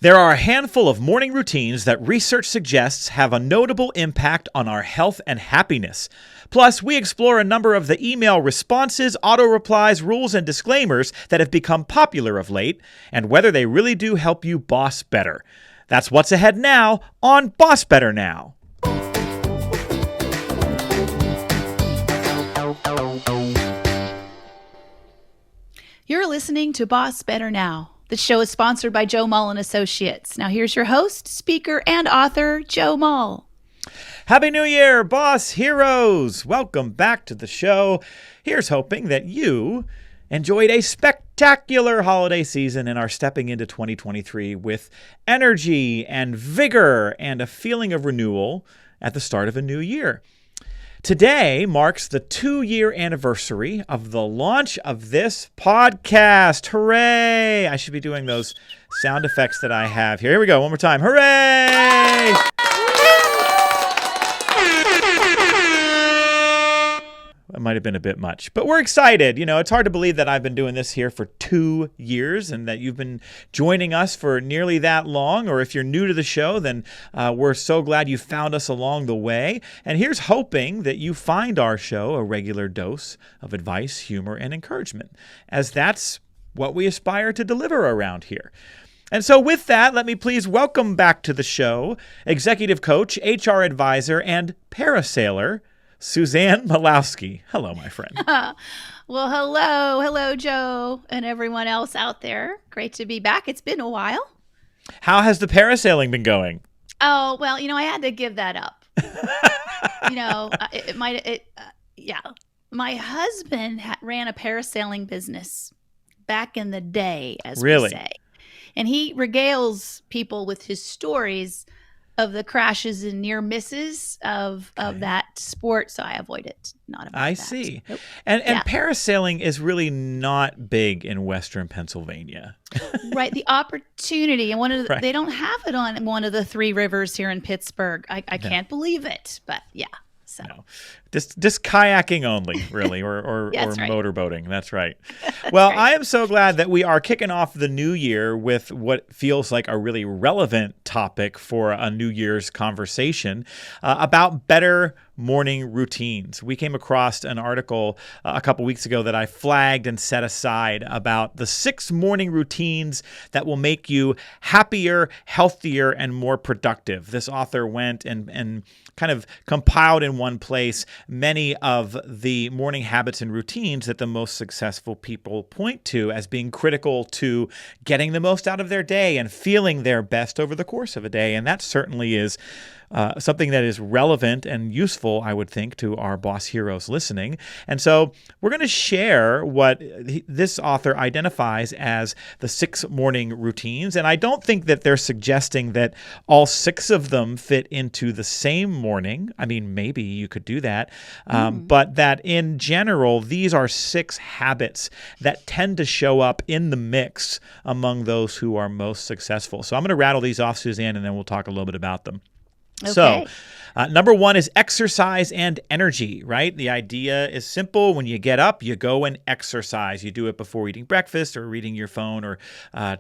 There are a handful of morning routines that research suggests have a notable impact on our health and happiness. Plus, we explore a number of the email responses, auto-replies, rules, and disclaimers that have become popular of late, and whether they really do help you boss better. That's what's ahead now on Boss Better Now. You're listening to Boss Better Now. The show is sponsored by Joe Mull and Associates. Now here's your host, speaker, and author, Joe Mull. Happy New Year, Boss Heroes! Welcome back to the show. Here's hoping that you enjoyed a spectacular holiday season and are stepping into 2023 with energy and vigor and a feeling of renewal at the start of a new year. Today marks the 2-year anniversary of the launch of this podcast. Hooray! I should be doing those sound effects that I have here. Here we go. One more time. Hooray! That might have been a bit much, but we're excited. You know, it's hard to believe that I've been doing this here for 2 years and that you've been joining us for nearly that long. Or if you're new to the show, then we're so glad you found us along the way. And here's hoping that you find our show a regular dose of advice, humor, and encouragement, as that's what we aspire to deliver around here. And so with that, let me please welcome back to the show executive coach, HR advisor, and parasailer, Suzanne Malowski. Hello, my friend. Well, hello. Hello, Joe, and everyone else out there. Great to be back. It's been a while. How has the parasailing been going? Oh, well, I had to give that up. My husband ran a parasailing business back in the day, as we say. And he regales people with his stories of the crashes and near misses of that sport, so I avoid it. Not about I that. see. Nope. And parasailing is really not big in Western Pennsylvania. Right, the opportunity, and they don't have it on one of the 3 rivers here in Pittsburgh. I can't believe it, but yeah. So. No, just kayaking only, really, or That's right. motorboating. That's right. Well, right. I am so glad that we are kicking off the new year with what feels like a really relevant topic for a New Year's conversation about better morning routines. We came across an article a couple weeks ago that I flagged and set aside about the 6 morning routines that will make you happier, healthier, and more productive. This author went and kind of compiled in one place many of the morning habits and routines that the most successful people point to as being critical to getting the most out of their day and feeling their best over the course of a day. And that certainly is something that is relevant and useful, I would think, to our boss heroes listening. And so we're going to share what this author identifies as the 6 morning routines. And I don't think that they're suggesting that all 6 of them fit into the same morning. I mean, maybe you could do that. But that in general, these are 6 habits that tend to show up in the mix among those who are most successful. So I'm going to rattle these off, Suzanne, and then we'll talk a little bit about them. Okay. So, number 1 is exercise and energy, right? The idea is simple. When you get up, you go and exercise. You do it before eating breakfast or reading your phone or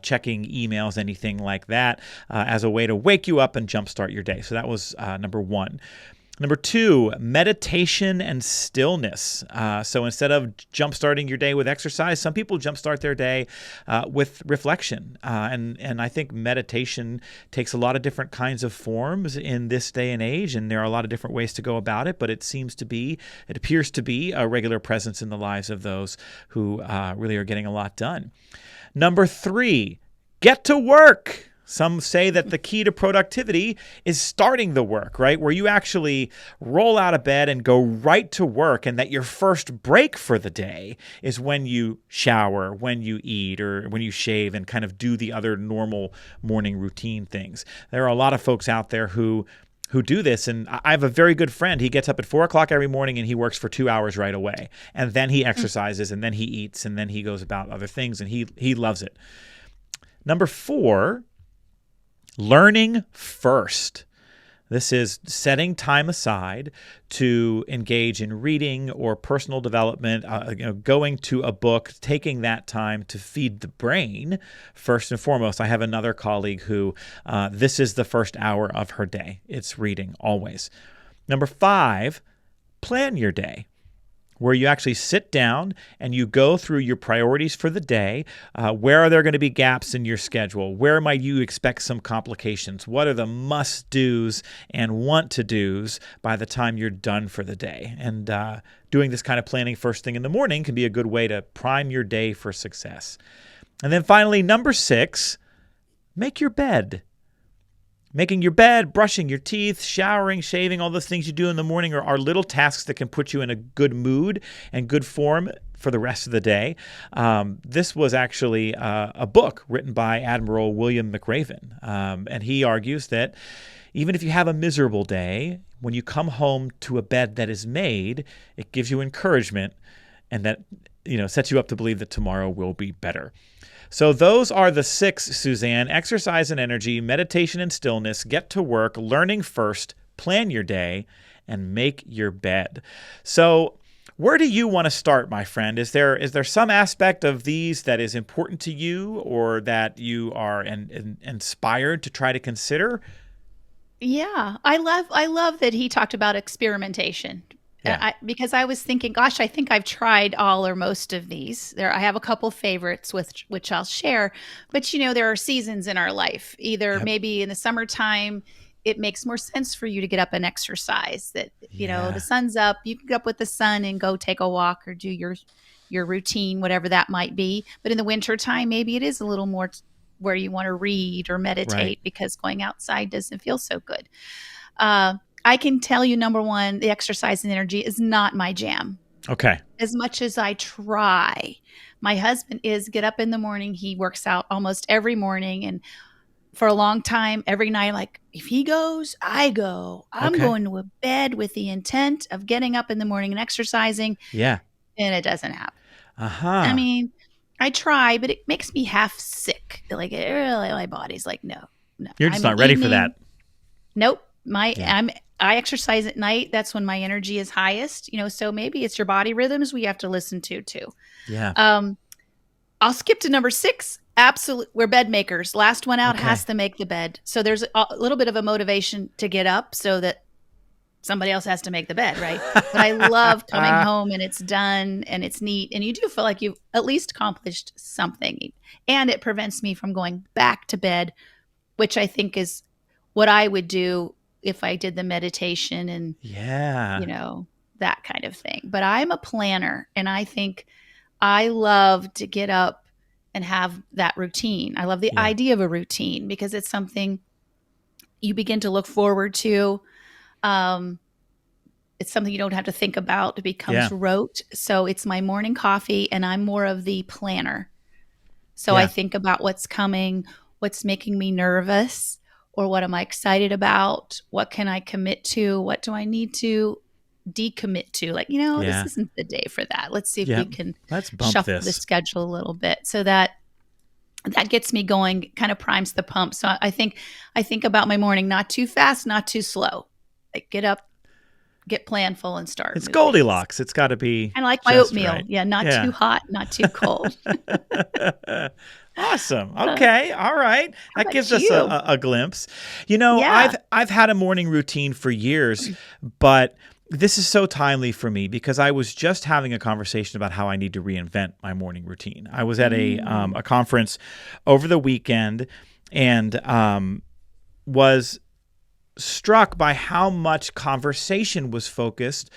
checking emails, anything like that, as a way to wake you up and jumpstart your day. So that was number 1. Number 2, meditation and stillness. So instead of jumpstarting your day with exercise, some people jumpstart their day with reflection. And I think meditation takes a lot of different kinds of forms in this day and age, and there are a lot of different ways to go about it, but it appears to be a regular presence in the lives of those who really are getting a lot done. Number 3, get to work. Some say that the key to productivity is starting the work, right? Where you actually roll out of bed and go right to work, and that your first break for the day is when you shower, when you eat, or when you shave and kind of do the other normal morning routine things. There are a lot of folks out there who do this. And I have a very good friend. He gets up at 4:00 every morning and he works for 2 hours right away. And then he exercises and then he eats and then he goes about other things, and he loves it. Number 4, learning first. This is setting time aside to engage in reading or personal development, going to a book, taking that time to feed the brain first and foremost. I have another colleague who this is the first hour of her day. It's reading always. Number 5, plan your day, where you actually sit down and you go through your priorities for the day. Where are there going to be gaps in your schedule? Where might you expect some complications? What are the must-dos and want-to-dos by the time you're done for the day? And doing this kind of planning first thing in the morning can be a good way to prime your day for success. And then finally, number 6, make your bed. Making your bed, brushing your teeth, showering, shaving, all those things you do in the morning are little tasks that can put you in a good mood and good form for the rest of the day. This was actually a book written by Admiral William McRaven, and he argues that even if you have a miserable day, when you come home to a bed that is made, it gives you encouragement, and that sets you up to believe that tomorrow will be better. So those are the 6, Suzanne: exercise and energy, meditation and stillness, get to work, learning first, plan your day, and make your bed. So where do you want to start, my friend? Is there some aspect of these that is important to you or that you are inspired to try to consider? Yeah, I love that he talked about experimentation. Yeah. Because I was thinking, gosh, I think I've tried all or most of these. I have a couple favorites which I'll share, but there are seasons in our life. Either maybe in the summertime, it makes more sense for you to get up and exercise. That the sun's up, you can get up with the sun and go take a walk or do your routine, whatever that might be. But in the wintertime, maybe it is a little more where you want to read or meditate because going outside doesn't feel so good. I can tell you, number 1, the exercise and energy is not my jam. Okay. As much as I try. My husband get up in the morning. He works out almost every morning. And for a long time, every night, like, if he goes, I go. I'm going to a bed with the intent of getting up in the morning and exercising. Yeah. And it doesn't happen. Uh-huh. I mean, I try, but it makes me half sick. Like, my body's like, no. You're just not ready for that. Nope. I exercise at night. That's when my energy is highest, so maybe it's your body rhythms we have to listen to too. Yeah. I'll skip to number 6. Absolutely. We're bed makers. Last one out has to make the bed. So there's a little bit of a motivation to get up so that somebody else has to make the bed, right? But I love coming home and it's done and it's neat. And you do feel like you've at least accomplished something. And it prevents me from going back to bed, which I think is what I would do if I did the meditation and, that kind of thing. But I'm a planner, and I think I love to get up and have that routine. I love the idea of a routine because it's something you begin to look forward to. It's something you don't have to think about. It becomes rote. So it's my morning coffee, and I'm more of the planner. So I think about what's coming, what's making me nervous, or what am I excited about? What can I commit to? What do I need to decommit to? Like, this isn't the day for that. Let's see if we can shuffle the schedule a little bit so that gets me going, kind of primes the pump. So I think about my morning, not too fast, not too slow. Like, get up, get planful, and start. It's Goldilocks. It's got to be. I like my oatmeal. Right. Yeah, not too hot, not too cold. Awesome. Okay. All right. That gives us a glimpse. I've had a morning routine for years, but this is so timely for me because I was just having a conversation about how I need to reinvent my morning routine. I was at a conference over the weekend and was struck by how much conversation was focused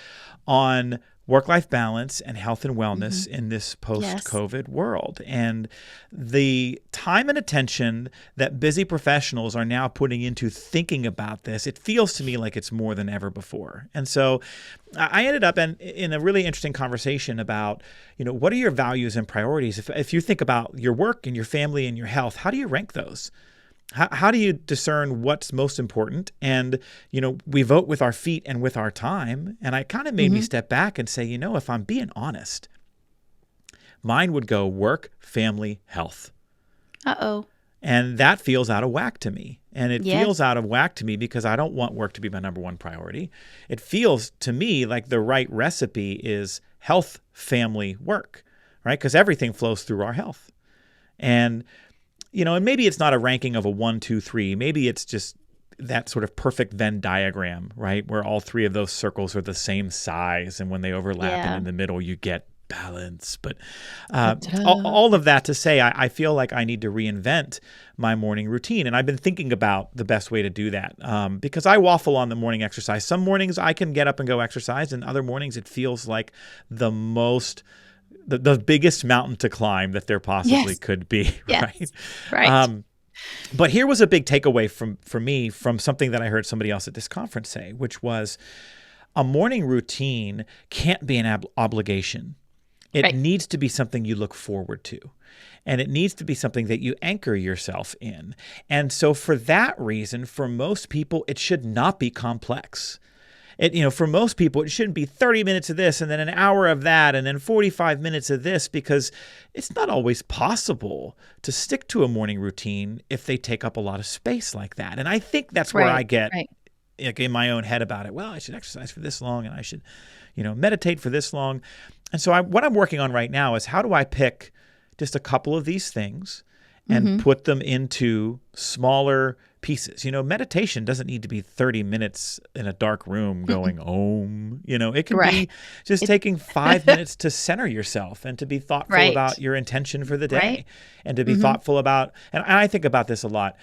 on work-life balance and health and wellness in this post-COVID world. And the time and attention that busy professionals are now putting into thinking about this, it feels to me like it's more than ever before. And so I ended up in a really interesting conversation about, what are your values and priorities? If you think about your work and your family and your health, how do you rank those? How do you discern what's most important? And, we vote with our feet and with our time. And it kind of made me step back and say, if I'm being honest, mine would go work, family, health. Uh-oh. And that feels out of whack to me. And it Yes. feels out of whack to me because I don't want work to be my number one priority. It feels to me like the right recipe is health, family, work, right? Because everything flows through our health. And, and maybe it's not a ranking of a 1, 2, 3. Maybe it's just that sort of perfect Venn diagram, right? Where all three of those circles are the same size. And when they overlap and in the middle, you get balance. But all of that to say, I feel like I need to reinvent my morning routine. And I've been thinking about the best way to do that because I waffle on the morning exercise. Some mornings I can get up and go exercise, and other mornings it feels like the biggest mountain to climb that there possibly could be. Yes. Right. But here was a big takeaway for me from something that I heard somebody else at this conference say, which was a morning routine can't be an obligation. It needs to be something you look forward to. And it needs to be something that you anchor yourself in. And so for that reason, for most people, it should not be complex. For most people, it shouldn't be 30 minutes of this and then an hour of that and then 45 minutes of this, because it's not always possible to stick to a morning routine if they take up a lot of space like that. And I think that's where I get in my own head about it. Well, I should exercise for this long and I should, meditate for this long. And so what I'm working on right now is how do I pick just a couple of these things and put them into smaller pieces. Meditation doesn't need to be 30 minutes in a dark room going om. It can be just taking 5 minutes to center yourself and to be thoughtful about your intention for the day and to be thoughtful about, and I think about this a lot,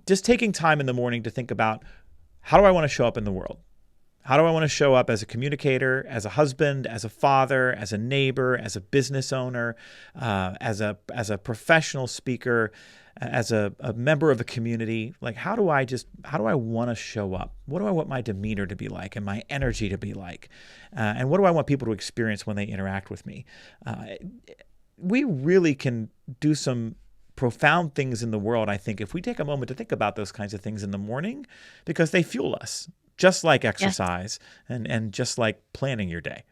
just taking time in the morning to think about, how do I want to show up in the world? How do I want to show up as a communicator, as a husband, as a father, as a neighbor, as a business owner, as a professional speaker, as a member of a community? Like, how do I want to show up? What do I want my demeanor to be like and my energy to be like? And what do I want people to experience when they interact with me? We really can do some profound things in the world, I think, if we take a moment to think about those kinds of things in the morning, because they fuel us. Just like exercise and just like planning your day.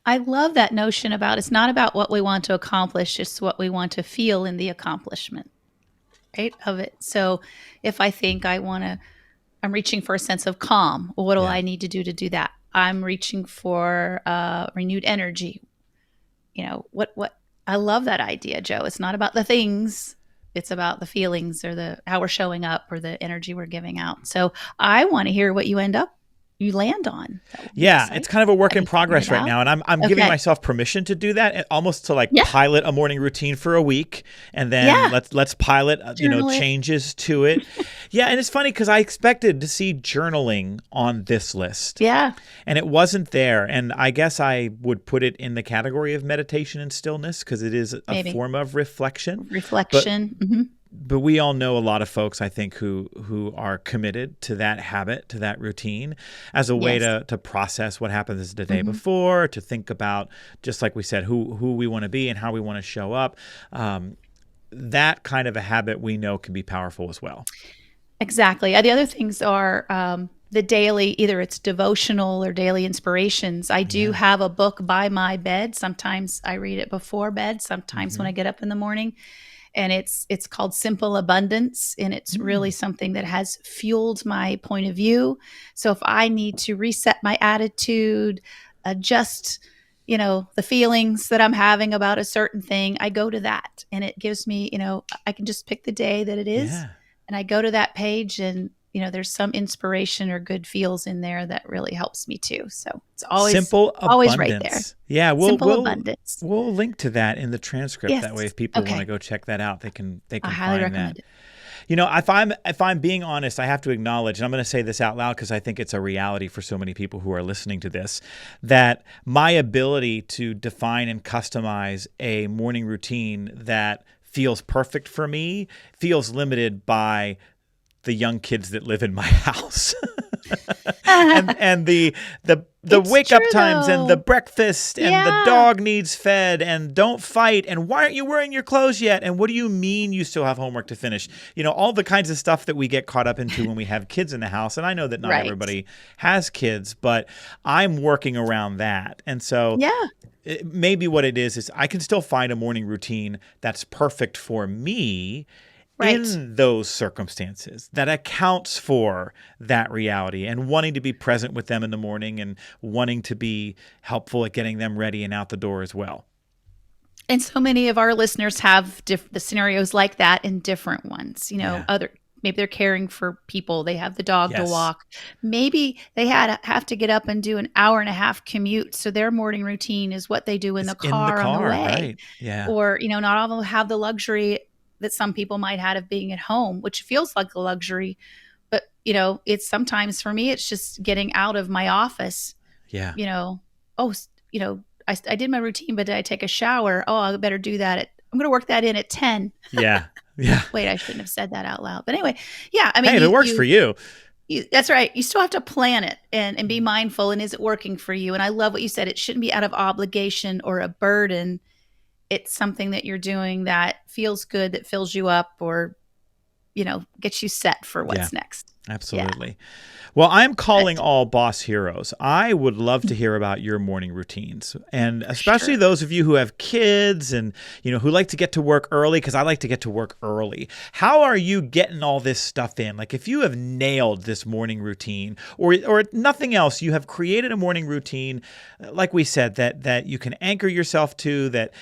I love that notion about it's not about what we want to accomplish, it's what we want to feel in the accomplishment, right, of it. So if I think I'm reaching for a sense of calm, well, what do I need to do that? I'm reaching for renewed energy. What I love that idea, Joe. It's not about the things. It's about the feelings or how we're showing up or the energy we're giving out. So I want to hear what you land on. Yeah, it's kind of a work in progress right now. And I'm giving myself permission to do that, almost to pilot a morning routine for a week. And then let's pilot, changes to it. Yeah. And it's funny because I expected to see journaling on this list. Yeah. And it wasn't there. And I guess I would put it in the category of meditation and stillness because it is a form of reflection. But we all know a lot of folks, I think, who are committed to that habit, to that routine, as a way to process what happens the day before, to think about, just like we said, who we want to be and how we want to show up. That kind of a habit we know can be powerful as well. Exactly. The other things are the daily, either it's devotional or daily inspirations. I do have a book by my bed. Sometimes I read it before bed, sometimes when I get up in the morning. And it's called Simple Abundance, and it's really something that has fueled my point of view. So if I need to reset my attitude, adjust, the feelings that I'm having about a certain thing, I go to that, and it gives me, I can just pick the day that it is, and I go to that page, and there's some inspiration or good feels in there that really helps me too. So it's always right there. Yeah, we'll link to that in the transcript. That way, if people want to go check that out, they can I highly recommend it. If I'm being honest, I have to acknowledge, and I'm going to say this out loud because I think it's a reality for so many people who are listening to this, that my ability to define and customize a morning routine that feels perfect for me feels limited by the young kids that live in my house. and the wake up times and the breakfast and the dog needs fed and don't fight and why aren't you wearing your clothes yet and what do you mean you still have homework to finish? All the kinds of stuff that we get caught up into when we have kids in the house. And I know that not everybody has kids, but I'm working around that. And so maybe what it is I can still find a morning routine that's perfect for me. Right. in those circumstances that accounts for that reality, and wanting to be present with them in the morning and wanting to be helpful at getting them ready and out the door as well. And so many of our listeners have the scenarios like that in different ones. Yeah. Maybe they're caring for people. They have the dog to Yes. walk. Maybe they have to get up and do an hour and a half commute. So their morning routine is what they do in It's the car on the way. right? Yeah. Or, not all of them have the luxury that some people might have of being at home, which feels like a luxury. But, it's sometimes for me, it's just getting out of my office. Yeah. I did my routine, but did I take a shower? Oh, I better do that. I'm going to work that in at 10. Yeah. Yeah. Wait, I shouldn't have said that out loud. But anyway, yeah. I mean, hey, if it works for you. That's right. You still have to plan it and be mindful. And is it working for you? And I love what you said. It shouldn't be out of obligation or a burden. It's something that you're doing that feels good, that fills you up, or, gets you set for what's next. Absolutely. Yeah. Well, I'm calling all boss heroes. I would love to hear about your morning routines, and especially those of you who have kids and, who like to get to work early, because I like to get to work early. How are you getting all this stuff in? Like, if you have nailed this morning routine, or nothing else, you have created a morning routine, like we said, that you can anchor yourself to, that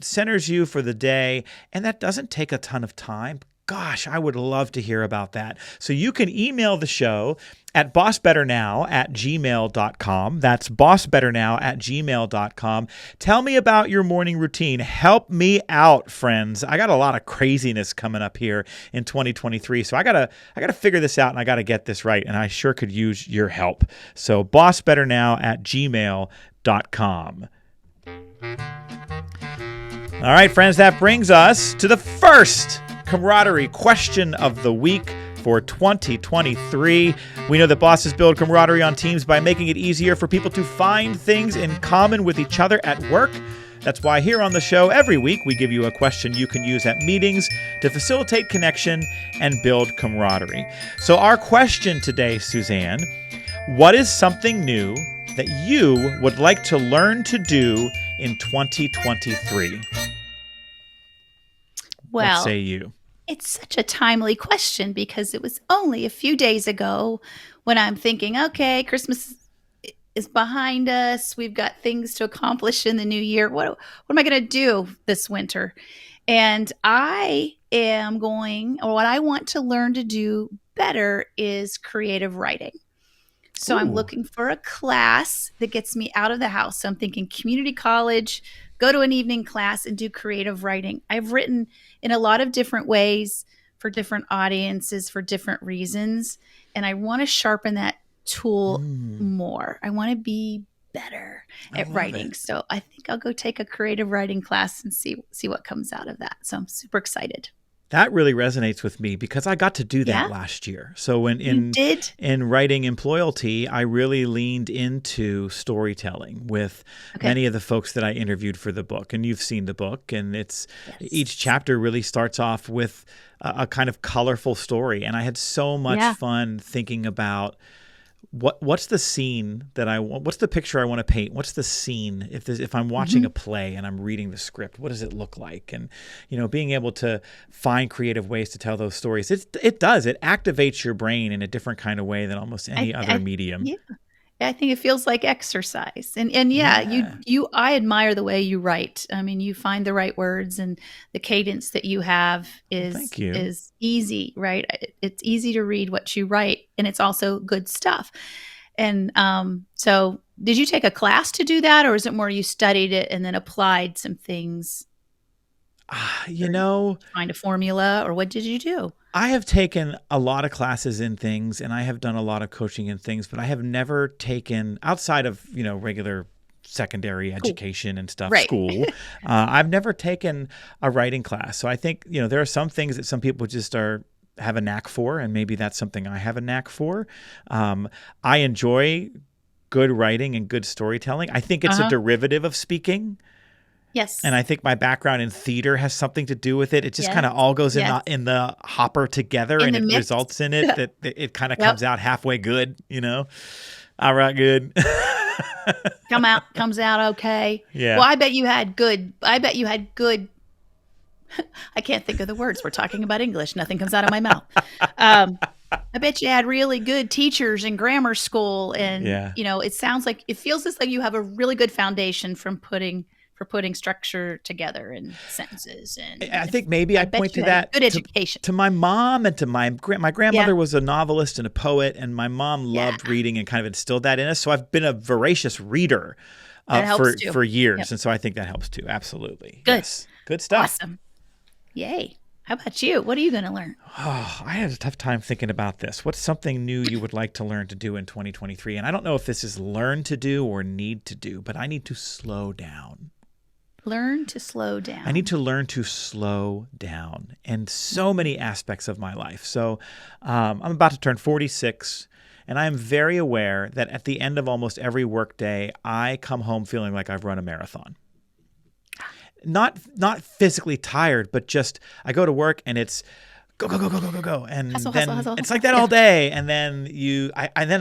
centers you for the day, and that doesn't take a ton of time. Gosh, I would love to hear about that. So you can email the show at bossbetternow@gmail.com. That's bossbetternow@gmail.com. Tell me about your morning routine. Help me out, friends. I got a lot of craziness coming up here in 2023. So I gotta figure this out, and I gotta get this right. And I sure could use your help. So bossbetternow@gmail.com. All right, friends, that brings us to the first camaraderie question of the week for 2023. We know that bosses build camaraderie on teams by making it easier for people to find things in common with each other at work. That's why here on the show every week we give you a question you can use at meetings to facilitate connection and build camaraderie. So our question today, Suzanne, what is something new that you would like to learn to do in 2023? Well, what say you? It's such a timely question because it was only a few days ago when I'm thinking, okay, Christmas is behind us. We've got things to accomplish in the new year. What am I going to do this winter? And what I want to learn to do better is creative writing. So I'm looking for a class that gets me out of the house. So I'm thinking community college, go to an evening class and do creative writing. I've written in a lot of different ways for different audiences for different reasons. And I want to sharpen that tool more. I want to be better at writing. So I think I'll go take a creative writing class and see what comes out of that. So I'm super excited. That really resonates with me because I got to do that last year. So in writing Employalty, I really leaned into storytelling with many of the folks that I interviewed for the book. And you've seen the book, and each chapter really starts off with a kind of colorful story. And I had so much fun thinking about what's the scene what's the picture I want to paint? What's the scene? If I'm watching a play and I'm reading the script, what does it look like? And, being able to find creative ways to tell those stories, it activates your brain in a different kind of way than almost any other medium. Yeah. I think it feels like exercise. And I admire the way you write. I mean, you find the right words, and the cadence that you have is easy, right? It's easy to read what you write, and it's also good stuff. And so did you take a class to do that, or is it more you studied it and then applied some things? Find a formula, or what did you do? I have taken a lot of classes in things, and I have done a lot of coaching in things, but I have never taken, outside of, regular secondary education and stuff, school, I've never taken a writing class. So I think, there are some things that some people just have a knack for, and maybe that's something I have a knack for. I enjoy good writing and good storytelling. I think it's a derivative of speaking. Yes. And I think my background in theater has something to do with it. It just kind of all goes in the hopper together, and it results in it that it kind of comes out halfway good, All right, good. Comes out okay. Yeah. Well, I bet you had good I can't think of the words. We're talking about English. Nothing comes out of my mouth. I bet you had really good teachers in grammar school. And, Yeah. it sounds like it feels as though you have a really good foundation for putting structure together in sentences. And I think maybe I bet point you to had a that good education. to my mom and to my grandmother Yeah. was a novelist and a poet, and my mom Yeah. loved reading and kind of instilled that in us. So I've been a voracious reader That helps too. for years, Yep. and so I think that helps too. Absolutely. Good. Yes. Good stuff. Awesome. Yay. How about you? What are you going to learn? Oh, I had a tough time thinking about this. What's something new you would like to learn to do in 2023? And I don't know if this is learn to do or need to do, but I need to slow down. Learn to slow down. I need to learn to slow down in so many aspects of my life. So I'm about to turn 46, and I am very aware that at the end of almost every workday, I come home feeling like I've run a marathon. Not physically tired, but just I go to work and it's go, and Hustle, then hustle, it's like that all day. And then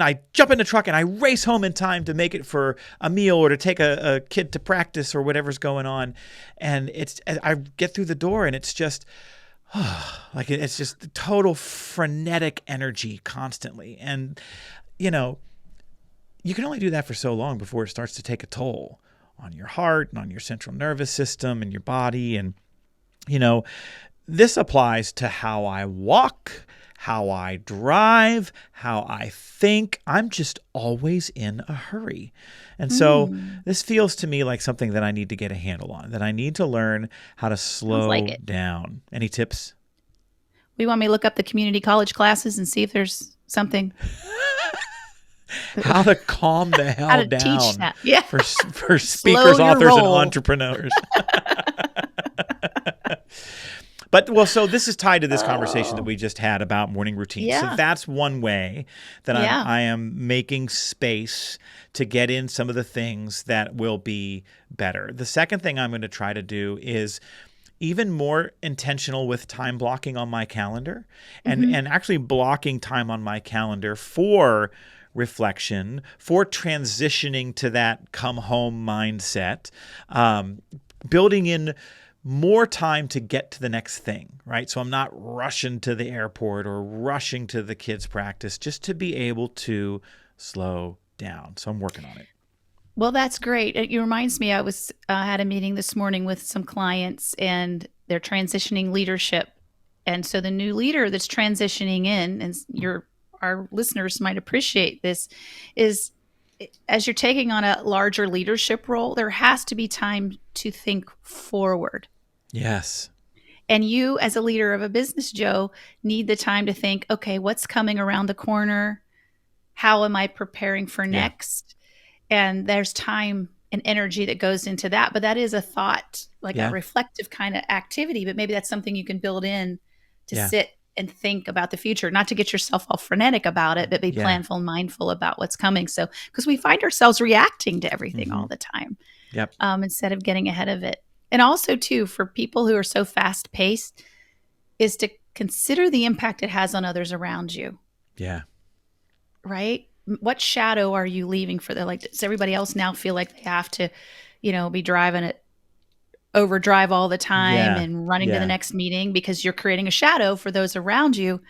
I jump in the truck and I race home in time to make it for a meal or to take a kid to practice or whatever's going on. And I get through the door and it's just like it's just total frenetic energy constantly. And you can only do that for so long before it starts to take a toll on your heart and on your central nervous system and your body. And, this applies to how I walk, how I drive, how I think. I'm just always in a hurry. And so this feels to me like something that I need to get a handle on, that I need to learn how to slow down. Any tips? We want me to look up the community college classes and see if there's something. How to calm the hell How to down teach that. Yeah. for speakers, your authors, and roll. entrepreneurs. So this is tied to this conversation that we just had about morning routines. Yeah. So that's one way that I am making space to get in some of the things that will be better. The second thing I'm going to try to do is even more intentional with time blocking on my calendar and actually blocking time on my calendar for reflection, for transitioning to that come home mindset, building in more time to get to the next thing, right? So I'm not rushing to the airport or rushing to the kids' practice, just to be able to slow down. So I'm working on it. Well, that's great. It reminds me, I had a meeting this morning with some clients and they're transitioning leadership. And so the new leader that's transitioning in, and our listeners might appreciate this, is as you're taking on a larger leadership role, there has to be time to think forward. Yes. And you, as a leader of a business, Joe, need the time to think, okay, what's coming around the corner? How am I preparing for next? And there's time and energy that goes into that. But that is a thought, like a reflective kind of activity. But maybe that's something you can build in to sit and think about the future, not to get yourself all frenetic about it, but be planful and mindful about what's coming. So, because we find ourselves reacting to everything all the time, instead of getting ahead of it. And also too, for people who are so fast paced, is to consider the impact it has on others around you. Yeah. Right? What shadow are you leaving for does everybody else now feel like they have to, be driving at overdrive all the time and running to the next meeting because you're creating a shadow for those around you?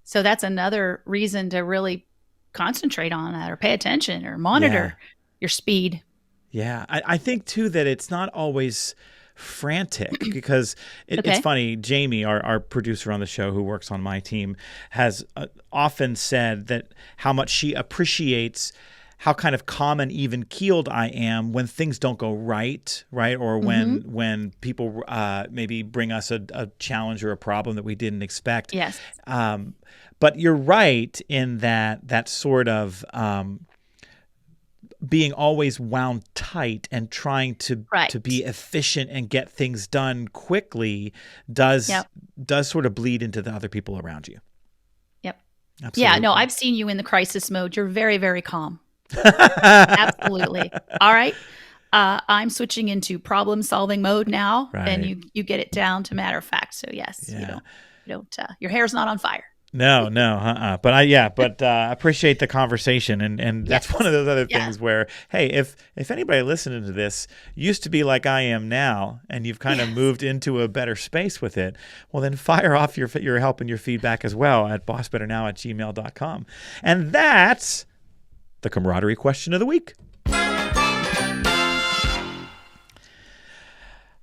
So that's another reason to really concentrate on that or pay attention or monitor your speed. Yeah. I think too that it's not always frantic because it's funny. Jamie, our producer on the show who works on my team, has often said that how much she appreciates how kind of calm and even keeled I am when things don't go right? Or when people maybe bring us a challenge or a problem that we didn't expect. Yes. But you're right in that sort of being always wound tight and trying to be efficient and get things done quickly does sort of bleed into the other people around you. Yep. Absolutely. Yeah, no, I've seen you in the crisis mode. You're very, very calm. Absolutely. All right. I'm switching into problem solving mode now, and you get it down to matter of fact. So yes, you don't your hair's not on fire. No, no. But I appreciate the conversation, and that's one of those other things where, hey, if anybody listening to this used to be like I am now, and you've kind of moved into a better space with it, well, then fire off your help and your feedback as well at bossbetternow@gmail.com. And that's the camaraderie question of the week.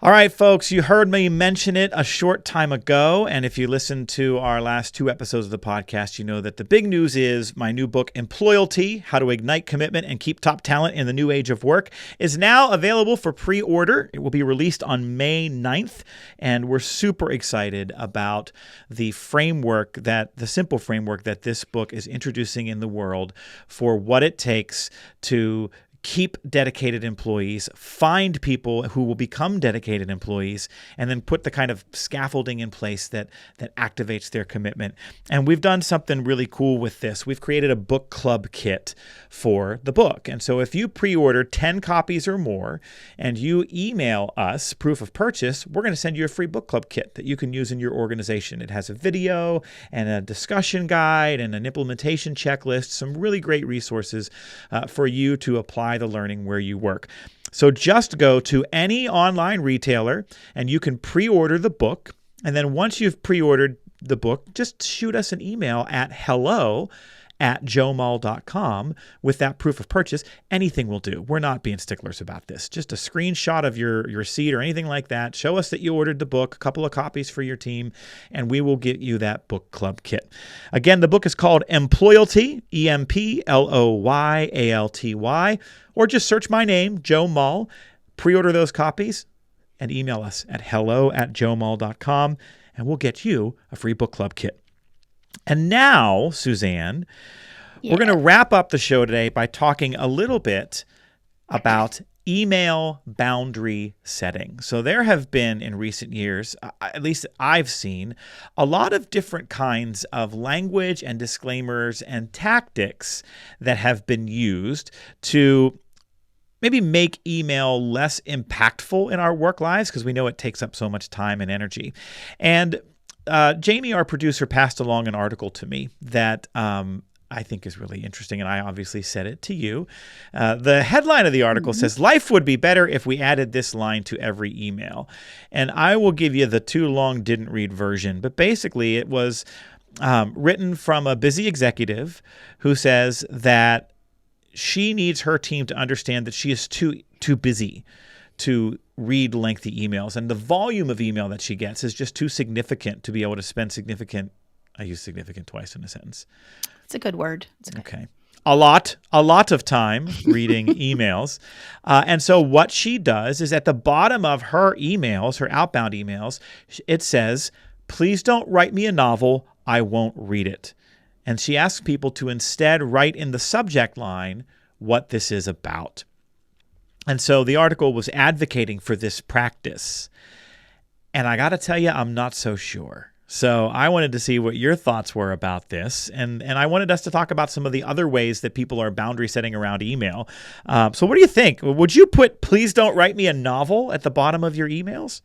All right, folks, you heard me mention it a short time ago, and if you listened to our last 2 episodes of the podcast, you know that the big news is my new book, Employalty: How to Ignite Commitment and Keep Top Talent in the New Age of Work, is now available for pre-order. It will be released on May 9th, and we're super excited about the simple framework that this book is introducing in the world for what it takes to keep dedicated employees, find people who will become dedicated employees, and then put the kind of scaffolding in place that activates their commitment. And we've done something really cool with this. We've created a book club kit for the book. And so if you pre-order 10 copies or more and you email us proof of purchase, we're going to send you a free book club kit that you can use in your organization. It has a video and a discussion guide and an implementation checklist, some really great resources for you to apply the learning where you work. So just go to any online retailer and you can pre-order the book. And then once you've pre-ordered the book, just shoot us an email at hello@joemull.com with that proof of purchase. Anything will do. We're not being sticklers about this. Just a screenshot of your receipt or anything like that. Show us that you ordered the book, a couple of copies for your team, and we will get you that book club kit. Again, the book is called Employalty, EMPLOYALTY, or just search my name, Joe Mull, pre-order those copies, and email us at hello@joemull.com, and we'll get you a free book club kit. And now, Suzanne, we're going to wrap up the show today by talking a little bit about email boundary setting. So there have been in recent years, at least I've seen, a lot of different kinds of language and disclaimers and tactics that have been used to maybe make email less impactful in our work lives because we know it takes up so much time and energy. And Jamie, our producer, passed along an article to me that I think is really interesting, and I obviously said it to you. The headline of the article says, "Life would be better if we added this line to every email." And I will give you the too long didn't read version, but basically it was written from a busy executive who says that she needs her team to understand that she is too busy to read lengthy emails. And the volume of email that she gets is just too significant to be able to spend significant. I use significant twice in a sentence. It's a good word. Okay. A lot of time reading emails. And so what she does is at the bottom of her emails, her outbound emails, it says, "Please don't write me a novel. I won't read it." And she asks people to instead write in the subject line what this is about. And so the article was advocating for this practice. And I got to tell you, I'm not so sure. So I wanted to see what your thoughts were about this. And I wanted us to talk about some of the other ways that people are boundary setting around email. So what do you think? Would you put "please don't write me a novel" at the bottom of your emails?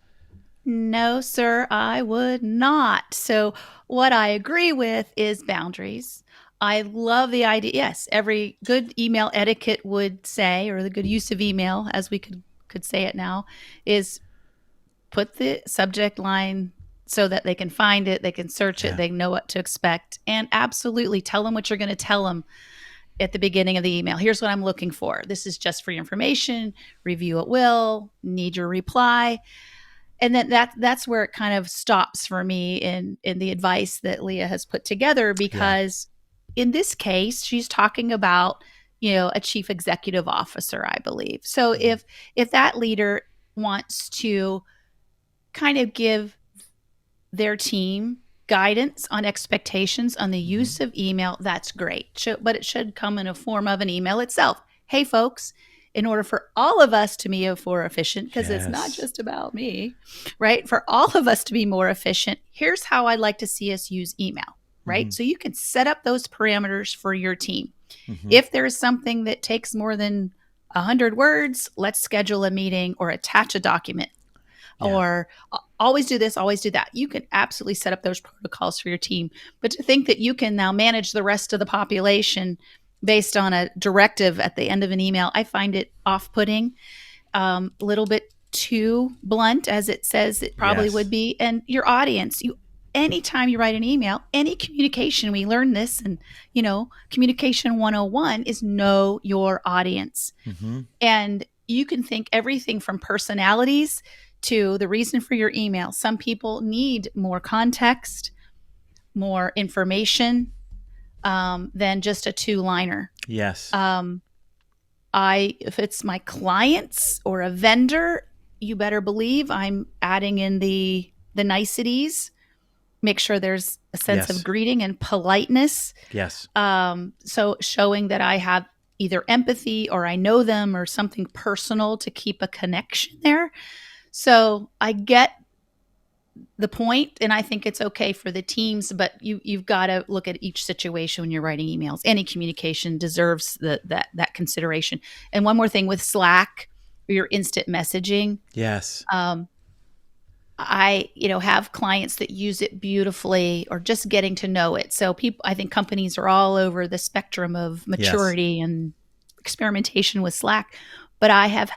No, sir, I would not. So what I agree with is boundaries. I love the idea. Yes, every good email etiquette would say, or the good use of email, as we could say it now, is put the subject line so that they can find it, they can search it, they know what to expect, and absolutely tell them what you're going to tell them at the beginning of the email. Here's what I'm looking for. This is just for your information. Review at will. Need your reply. And then that's where it kind of stops for me in the advice that Leah has put together, because in this case, she's talking about, a chief executive officer, I believe. So if that leader wants to kind of give their team guidance on expectations on the use of email, that's great. But it should come in a form of an email itself. Hey, folks, in order for all of us to be more efficient, because it's not just about me, right? For all of us to be more efficient, here's how I'd like to see us use email, right? So you can set up those parameters for your team. If there's something that takes more than 100 words, let's schedule a meeting or attach a document or always do this, always do that. You can absolutely set up those protocols for your team. But to think that you can now manage the rest of the population based on a directive at the end of an email, I find it off-putting, a little bit too blunt, as it says it probably would be. And your audience, anytime you write an email, any communication, we learn this, and communication 101 is know your audience. And you can think everything from personalities to the reason for your email. Some people need more context, more information than just a 2-liner. Yes. If it's my clients or a vendor, you better believe I'm adding in the niceties. Make sure there's a sense of greeting and politeness. Yes. So showing that I have either empathy or I know them or something personal to keep a connection there. So I get the point, and I think it's okay for the teams, but you've got to look at each situation when you're writing emails. Any communication deserves that consideration. And one more thing with Slack or your instant messaging. Yes. I have clients that use it beautifully, or just getting to know it. So I think companies are all over the spectrum of maturity and experimentation with Slack. But I have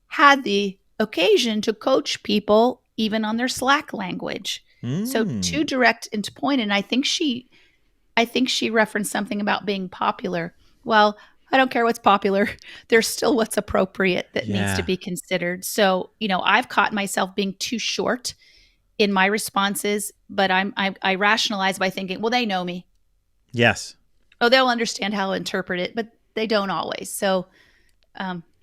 had the occasion to coach people even on their Slack language. So too direct and to point. And I think she referenced something about being popular. Well, I don't care what's popular. There's still what's appropriate that needs to be considered. So, I've caught myself being too short in my responses, but I rationalize by thinking, well, they know me. Yes. Oh, they'll understand how to interpret it, but they don't always. So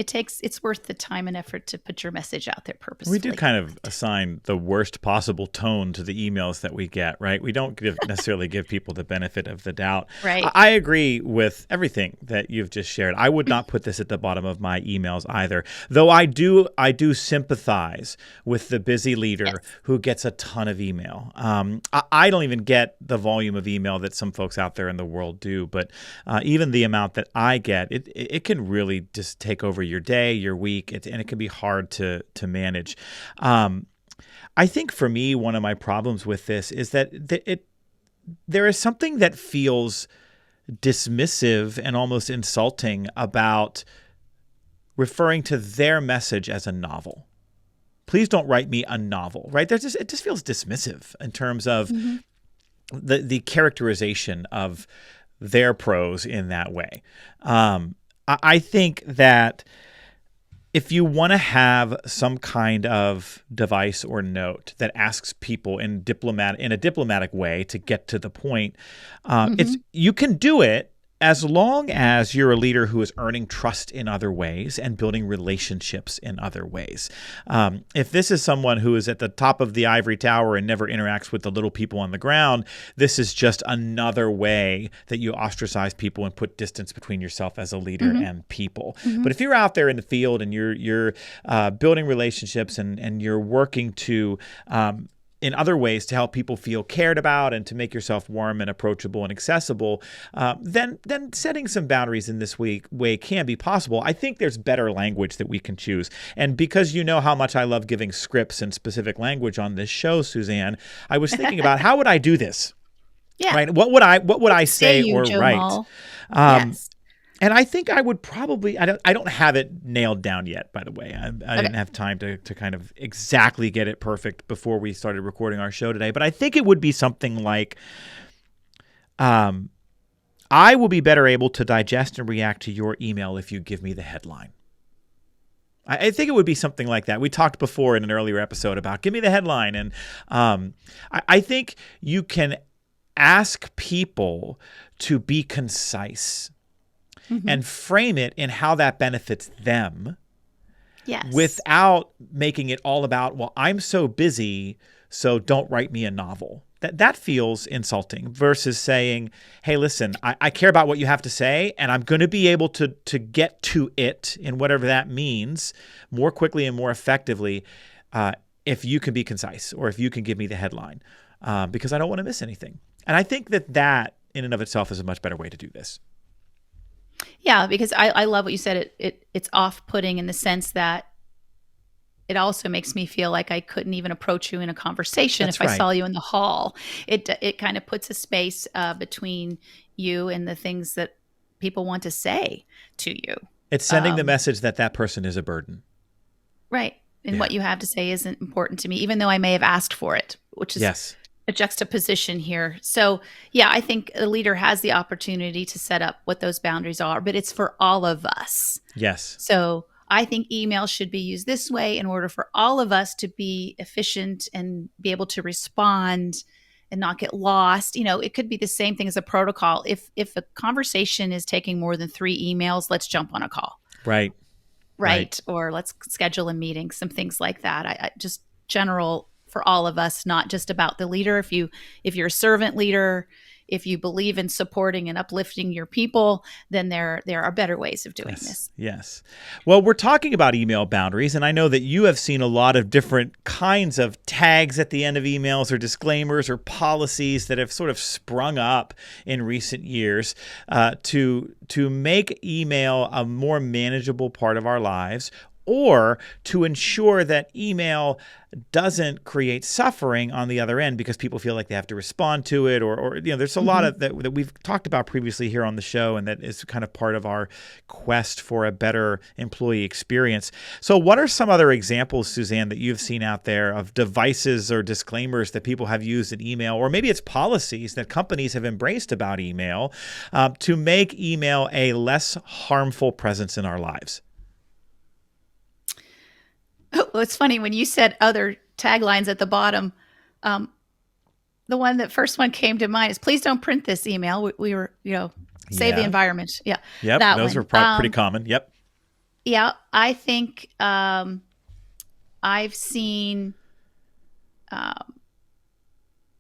it's worth the time and effort to put your message out there purposefully. We do kind of assign the worst possible tone to the emails that we get, right? We don't necessarily give people the benefit of the doubt. Right. I agree with everything that you've just shared. I would not put this at the bottom of my emails either, though I do sympathize with the busy leader who gets a ton of email. I don't even get the volume of email that some folks out there in the world do, but even the amount that I get, it can really just take over your day, your week, and it can be hard to manage. I think for me, one of my problems with this is that there is something that feels dismissive and almost insulting about referring to their message as a novel. Please don't write me a novel, right? It just feels dismissive in terms of the characterization of their prose in that way. I think that if you want to have some kind of device or note that asks people in a diplomatic way to get to the point, you can do it as long as you're a leader who is earning trust in other ways and building relationships in other ways. If this is someone who is at the top of the ivory tower and never interacts with the little people on the ground, this is just another way that you ostracize people and put distance between yourself as a leader and people. But if you're out there in the field and you're building relationships and you're working to in other ways to help people feel cared about and to make yourself warm and approachable and accessible, then setting some boundaries in this way can be possible. I think there's better language that we can choose. And because you know how much I love giving scripts and specific language on this show, Suzanne, I was thinking about how would I do this? Yeah. Right? What would I say or Joe write? Mull. Yes. And I think I would probably, I don't have it nailed down yet, by the way. I didn't have time to kind of exactly get it perfect before we started recording our show today. But I think it would be something like, I will be better able to digest and react to your email if you give me the headline. I think it would be something like that. We talked before in an earlier episode about give me the headline. And I think you can ask people to be concise and frame it in how that benefits them without making it all about, well, I'm so busy, so don't write me a novel. That feels insulting versus saying, hey, listen, I care about what you have to say, and I'm going to be able to get to it in whatever that means more quickly and more effectively if you can be concise or if you can give me the headline because I don't want to miss anything. And I think that in and of itself is a much better way to do this. Yeah, because I love what you said. It's off-putting in the sense that it also makes me feel like I couldn't even approach you in a conversation That's if I right. saw you in the hall. It kind of puts a space between you and the things that people want to say to you. It's sending the message that that person is a burden. Right. And Yeah. what you have to say isn't important to me, even though I may have asked for it, which is Yes. a juxtaposition here. So, yeah, I think a leader has the opportunity to set up what those boundaries are, but it's for all of us. Yes. So, I think email should be used this way in order for all of us to be efficient and be able to respond and not get lost. It could be the same thing as a protocol. If a conversation is taking more than 3 emails, let's jump on a call. Right. Right. Or let's schedule a meeting, some things like that. I just general for all of us, not just about the leader. If you're a servant leader, if you believe in supporting and uplifting your people, then there are better ways of doing this. Yes. Well, we're talking about email boundaries, and I know that you have seen a lot of different kinds of tags at the end of emails or disclaimers or policies that have sort of sprung up in recent years to make email a more manageable part of our lives, or to ensure that email doesn't create suffering on the other end because people feel like they have to respond to it, or there's a lot of that we've talked about previously here on the show, and that is kind of part of our quest for a better employee experience. So what are some other examples, Suzanne, that you've seen out there of devices or disclaimers that people have used in email, or maybe it's policies that companies have embraced about email to make email a less harmful presence in our lives? Well, it's funny when you said other taglines at the bottom. The first one came to mind is "Please don't print this email." We were, save the environment. Yeah, yep. Those were pretty common. Yep. Yeah, I think I've seen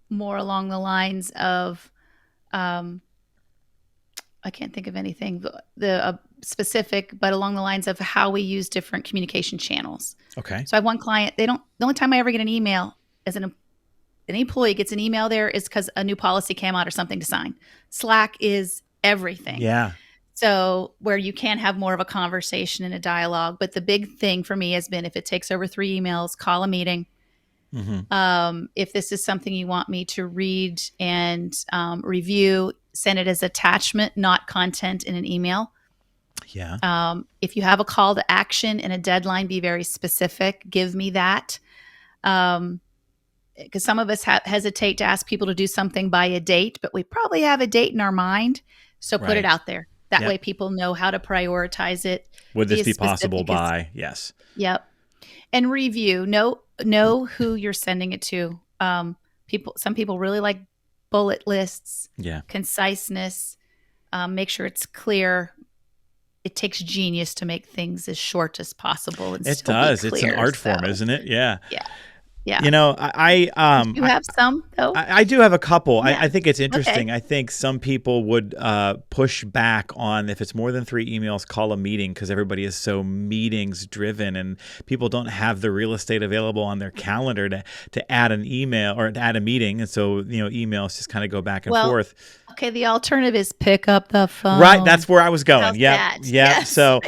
more along the lines of I can't think of anything the specific, but along the lines of how we use different communication channels. Okay. So I have one client. The only time I ever get an email as an employee gets an email there is because a new policy came out or something to sign. Slack is everything. Yeah. So where you can have more of a conversation and a dialogue. But the big thing for me has been if it takes over 3 emails, call a meeting. Mm-hmm. If this is something you want me to read and review, send it as attachment, not content in an email. Yeah. If you have a call to action and a deadline, be very specific. Give me that. Because some of us hesitate to ask people to do something by a date, but we probably have a date in our mind. So put it out there. That way people know how to prioritize it. Would this be possible by? Yes. Yep. And review. Know who you're sending it to. Some people really like bullet lists. Yeah. Conciseness. Make sure it's clear. It takes genius to make things as short as possible. And it does. It's an art form, isn't it? Yeah. Yeah. Yeah. You have some though? I do have a couple. Yeah. I think it's interesting. Okay. I think some people would push back on if it's more than 3 emails, call a meeting, because everybody is so meetings driven and people don't have the real estate available on their calendar to add an email or to add a meeting. And so, emails just kind of go back and forth. Okay. The alternative is pick up the phone. Right. That's where I was going. Yeah. Yeah. Yes. So,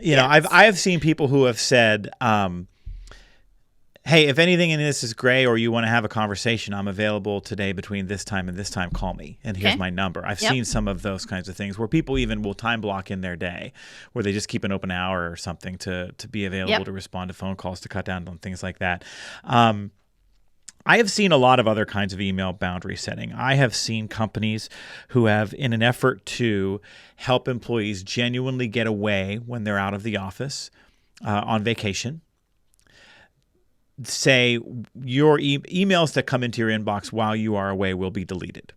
I have seen people who have said, hey, if anything in this is gray or you want to have a conversation, I'm available today between this time and this time. Call me. And here's my number. I've seen some of those kinds of things where people even will time block in their day where they just keep an open hour or something to be available to respond to phone calls, to cut down on things like that. I have seen a lot of other kinds of email boundary setting. I have seen companies who have, in an effort to help employees genuinely get away when they're out of the office on vacation, say your emails that come into your inbox while you are away will be deleted.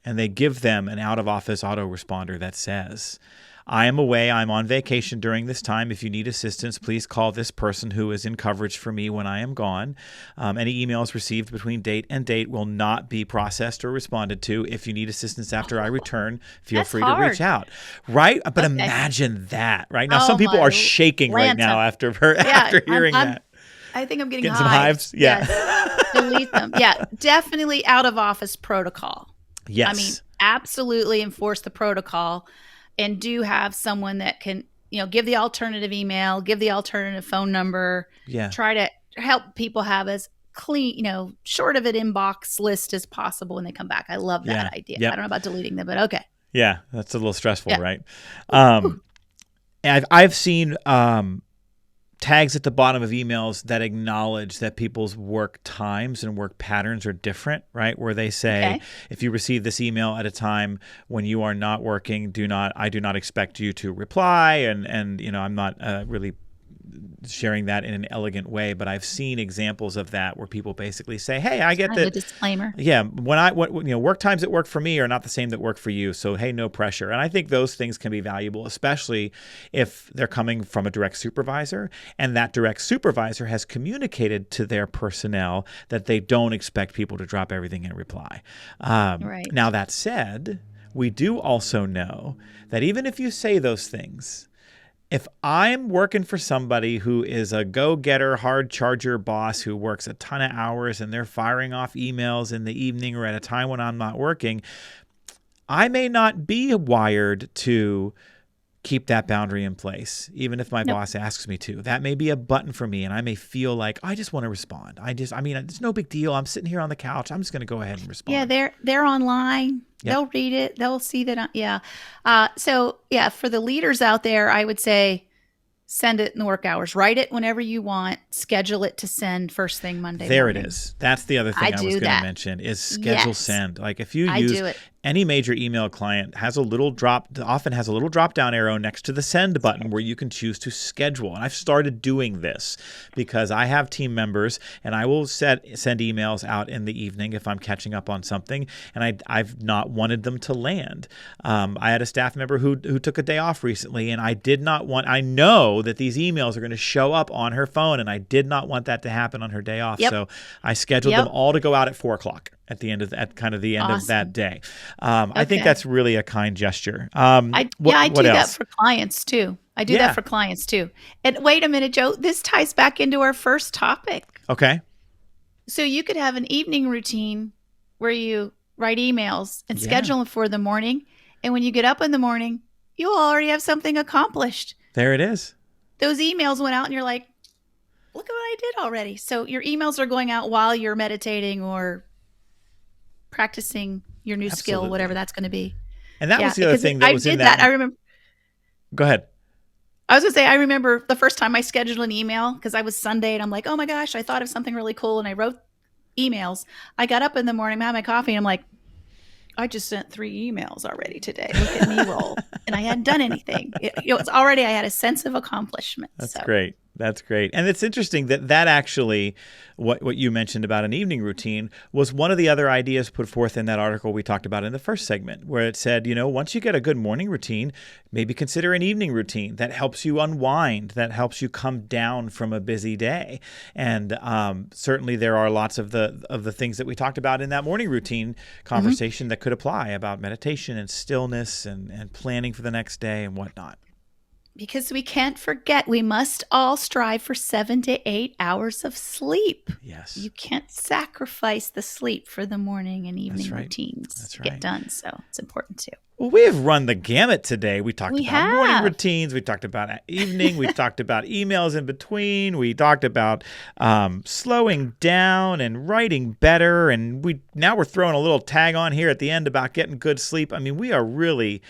And they give them an out-of-office autoresponder that says, I am away. I'm on vacation during this time. If you need assistance, please call this person who is in coverage for me when I am gone. Any emails received between date and date will not be processed or responded to. If you need assistance after I return, feel free to reach out. Right? But imagine that. Right? Now, some people are shaking right now after hearing that. I think I'm getting some hives. Yeah. Yes. Delete them. Yeah. Definitely out of office protocol. Yes. I mean, absolutely enforce the protocol and do have someone that can, give the alternative email, give the alternative phone number. Yeah. Try to help people have as clean, short of an inbox list as possible when they come back. I love that idea. Yep. I don't know about deleting them, but okay. Yeah, that's a little stressful, Yeah. right? And I've seen tags at the bottom of emails that acknowledge that people's work times and work patterns are different, right? Where they say, if you receive this email at a time when you are not working, I do not expect you to reply. And I'm not really sharing that in an elegant way, but I've seen examples of that where people basically say, "Hey, I get the disclaimer." Yeah, work times that work for me are not the same that work for you. So hey, no pressure. And I think those things can be valuable, especially if they're coming from a direct supervisor, and that direct supervisor has communicated to their personnel that they don't expect people to drop everything and reply. Right. Now that said, we do also know that even if you say those things, if I'm working for somebody who is a go-getter, hard charger boss who works a ton of hours and they're firing off emails in the evening or at a time when I'm not working, I may not be wired to keep that boundary in place, even if my boss asks me to. That may be a button for me, and I may feel like I just want to respond. It's no big deal. I'm sitting here on the couch. I'm just going to go ahead and respond. Yeah, they're online. Yep. They'll read it. They'll see that. For the leaders out there, I would say send it in the work hours. Write it whenever you want. Schedule it to send first thing Monday morning. It is. That's the other thing I was going to mention is schedule send. Like if you use any major email client often has a little drop down arrow next to the send button where you can choose to schedule. And I've started doing this because I have team members and I will send emails out in the evening if I'm catching up on something and I've not wanted them to land. I had a staff member who took a day off recently and I know that these emails are going to show up on her phone and I did not want that to happen on her day off. Yep. So I scheduled them all to go out at 4:00 at the end of that day. I think that's really a kind gesture. I do that for clients too. That for clients too. And wait a minute, Joe, this ties back into our first topic. Okay. So you could have an evening routine where you write emails and schedule them for the morning. And when you get up in the morning, you'll already have something accomplished. There it is. Those emails went out and you're like, look at what I did already. So your emails are going out while you're meditating or practicing your new skill, whatever that's going to be. And that was the other thing that was in that. I remember. Go ahead. I was going to say, I remember the first time I scheduled an email because I was Sunday and I'm like, oh my gosh, I thought of something really cool. And I wrote emails. I got up in the morning, had my coffee, and I'm like, I just sent 3 emails already today. Look at me roll. And I hadn't done anything. It's already, I had a sense of accomplishment. That's great. That's great. And it's interesting that actually, what you mentioned about an evening routine was one of the other ideas put forth in that article we talked about in the first segment, where it said, once you get a good morning routine, maybe consider an evening routine that helps you unwind, that helps you come down from a busy day. And certainly there are lots of the things that we talked about in that morning routine conversation that could apply about meditation and stillness and planning for the next day and whatnot. Because we can't forget, we must all strive for 7 to 8 hours of sleep. Yes. You can't sacrifice the sleep for the morning and evening routines to get done. So it's important too. Well, we have run the gamut today. We talked about morning routines. We talked about evening. We talked about emails in between. We talked about slowing down and writing better. And now we're throwing a little tag on here at the end about getting good sleep. I mean, we are really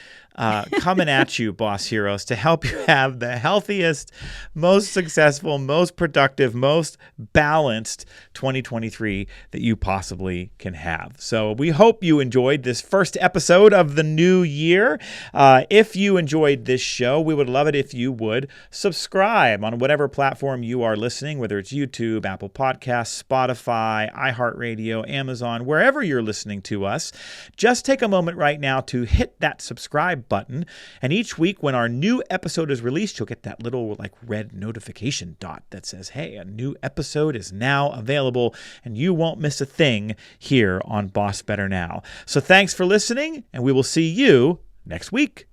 coming at you, Boss Heroes, to help you have the healthiest, most successful, most productive, most balanced 2023 that you possibly can have. So we hope you enjoyed this first episode of the new year. If you enjoyed this show, we would love it if you would subscribe on whatever platform you are listening, whether it's YouTube, Apple Podcasts, Spotify, iHeartRadio, Amazon, wherever you're listening to us. Just take a moment right now to hit that subscribe button, and each week when our new episode is released, you'll get that little red notification dot that says, hey, a new episode is now available, and you won't miss a thing here on Boss Better Now. So thanks for listening, and we will see you next week.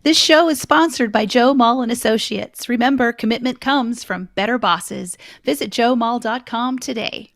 This show is sponsored by Joe Mull and Associates. Remember, commitment comes from better bosses. Visit joemull.com today.